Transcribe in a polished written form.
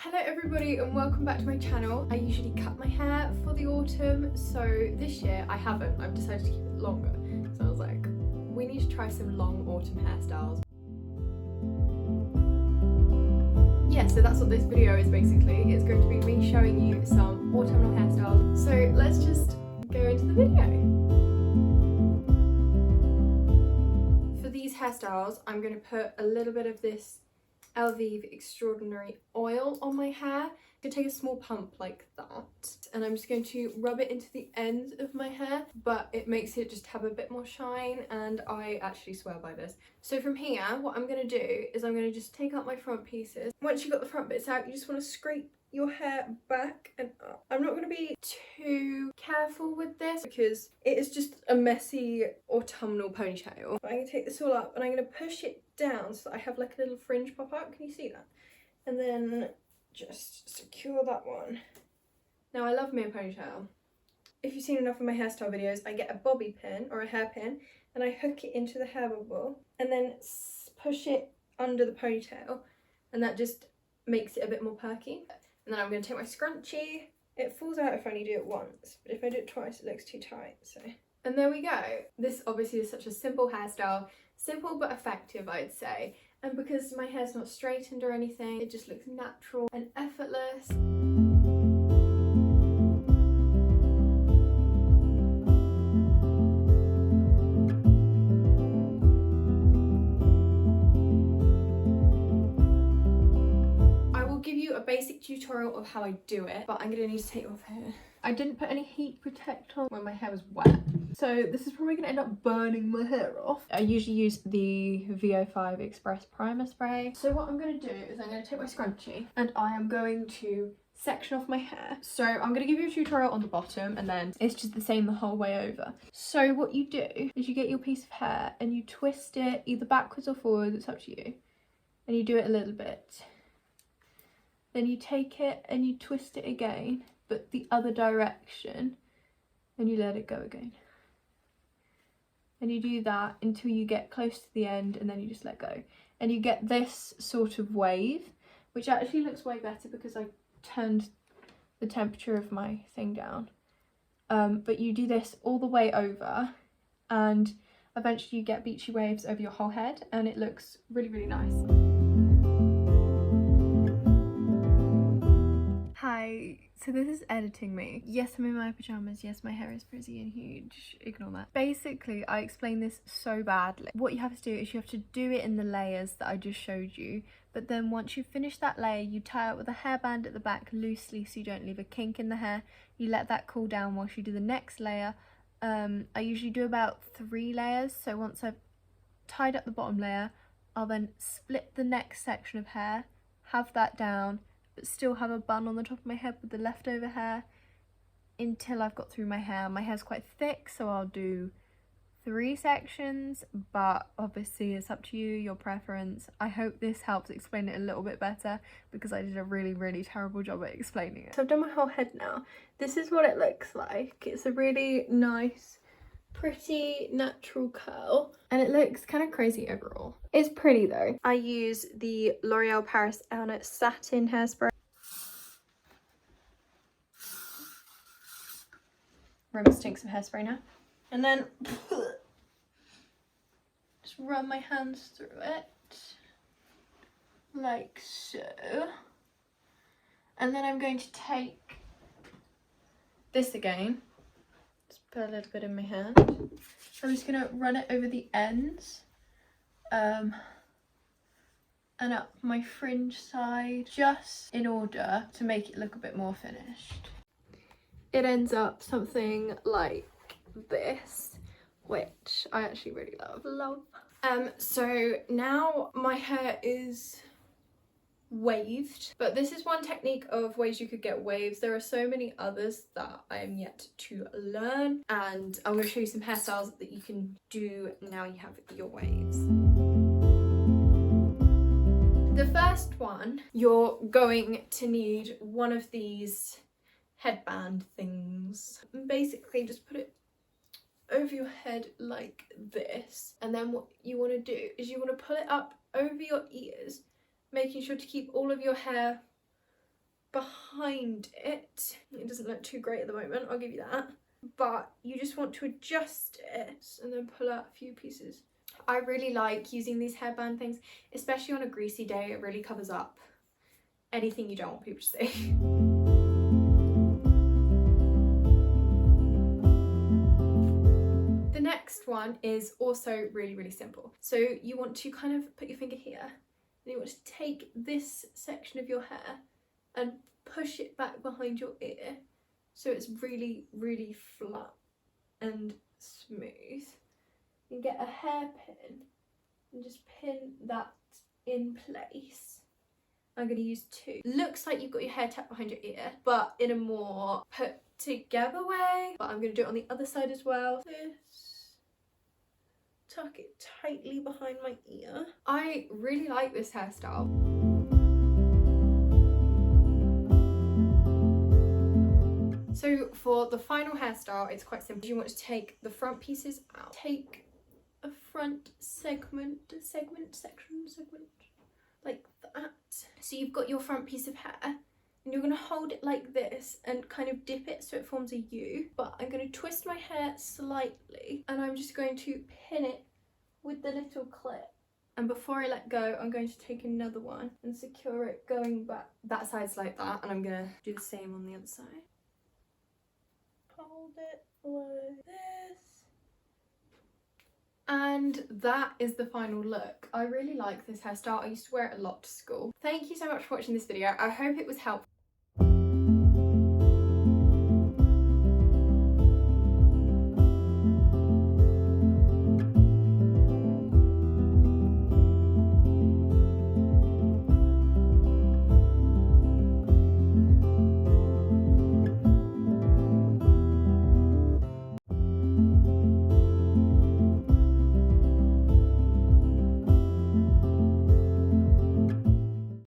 Hello everybody and welcome back to my channel. I usually cut my hair for the autumn, so this year I haven't. I've decided to keep it longer. So I was like, we need to try some long autumn hairstyles. Yeah, so that's what this video is basically. It's going to be me showing you some autumnal hairstyles. So let's just go into the video. For these hairstyles, I'm going to put a little bit of this Elly Extraordinary oil on my hair. I'm going to take a small pump like that and I'm just going to rub it into the ends of my hair, but it makes it just have a bit more shine and I actually swear by this. So from here, what I'm going to do is I'm going to just take out my front pieces. Once you've got the front bits out, you just want to scrape your hair back and up. I'm not going to be too careful with this because it is just a messy autumnal ponytail. But I'm going to take this all up and I'm going to push it down so that I have like a little fringe pop up. Can you see that? And then just secure that one. Now I love me a ponytail. If you've seen enough of my hairstyle videos, I get a bobby pin or a hairpin and I hook it into the hair bubble and then push it under the ponytail, and that just makes it a bit more perky. And then I'm going to take my scrunchie. It falls out if I only do it once, but if I do it twice it looks too tight, so. And there we go. This obviously is such a simple hairstyle. Simple but effective, I'd say. And because my hair's not straightened or anything, it just looks natural and effortless. A basic tutorial of how I do it, but I'm gonna need to take it off here. I didn't put any heat protect on when my hair was wet, so this is probably gonna end up burning my hair off. I usually use the VO5 Express Primer Spray. So what I'm gonna do is I'm gonna take my scrunchie and I am going to section off my hair. So I'm gonna give you a tutorial on the bottom and then it's just the same the whole way over. So what you do is you get your piece of hair and you twist it either backwards or forwards, it's up to you, and you do it a little bit. Then you take it and you twist it again, but the other direction, and you let it go again. And you do that until you get close to the end and then you just let go. And you get this sort of wave, which actually looks way better because I turned the temperature of my thing down. But you do this all the way over and eventually you get beachy waves over your whole head and it looks really, really nice. Hi, so this is editing me. Yes, I'm in my pyjamas. Yes, my hair is frizzy and huge. Ignore that. Basically, I explained this so badly. What you have to do is you have to do it in the layers that I just showed you. But then once you finish that layer, you tie it with a hairband at the back loosely so you don't leave a kink in the hair. You let that cool down whilst you do the next layer. I usually do about 3 layers. So once I've tied up the bottom layer, I'll then split the next section of hair, have that down, but still have a bun on the top of my head with the leftover hair until I've got through my hair. My hair's quite thick, so I'll do 3 sections, but obviously it's up to you, your preference. I hope this helps explain it a little bit better because I did a really, really terrible job at explaining it. So I've done my whole head now. This is what it looks like. It's a really nice, pretty natural curl and it looks kind of crazy overall. It's pretty though. I use the L'Oreal Paris Ernest Satin hairspray. Room stinks of hairspray now. And then just run my hands through it like so. And then I'm going to take this again. Put a little bit in my hand. I'm just going to run it over the ends and up my fringe side just in order to make it look a bit more finished. It ends up something like this, which I actually really love. So now my hair is waved, but this is one technique of ways you could get waves. There are so many others that I am yet to learn, and I'm going to show you some hairstyles that you can do now you have your waves. The first one, you're going to need one of these headband things. Basically just put it over your head like this, and then what you want to do is you want to pull it up over your ears, making sure to keep all of your hair behind it. It doesn't look too great at the moment, I'll give you that. But you just want to adjust it and then pull out a few pieces. I really like using these hairband things, especially on a greasy day. It really covers up anything you don't want people to see. The next one is also really, really simple. So you want to kind of put your finger here, and you want to take this section of your hair and push it back behind your ear so it's really, really flat and smooth. You get a hairpin and just pin that in place. I'm going to use 2. Looks like you've got your hair tucked behind your ear, but in a more put together way. But I'm going to do it on the other side as well. This. Tuck it tightly behind my ear. I really like this hairstyle. So for the final hairstyle, it's quite simple. You want to take the front pieces out. Take a front section, like that. So you've got your front piece of hair, and you're going to hold it like this and kind of dip it so it forms a U. But I'm going to twist my hair slightly, and I'm just going to pin it with the little clip. And before I let go, I'm going to take another one and secure it going back. That side's like that, and I'm going to do the same on the other side. Hold it like this. And that is the final look. I really like this hairstyle. I used to wear it a lot to school. Thank you so much for watching this video. I hope it was helpful.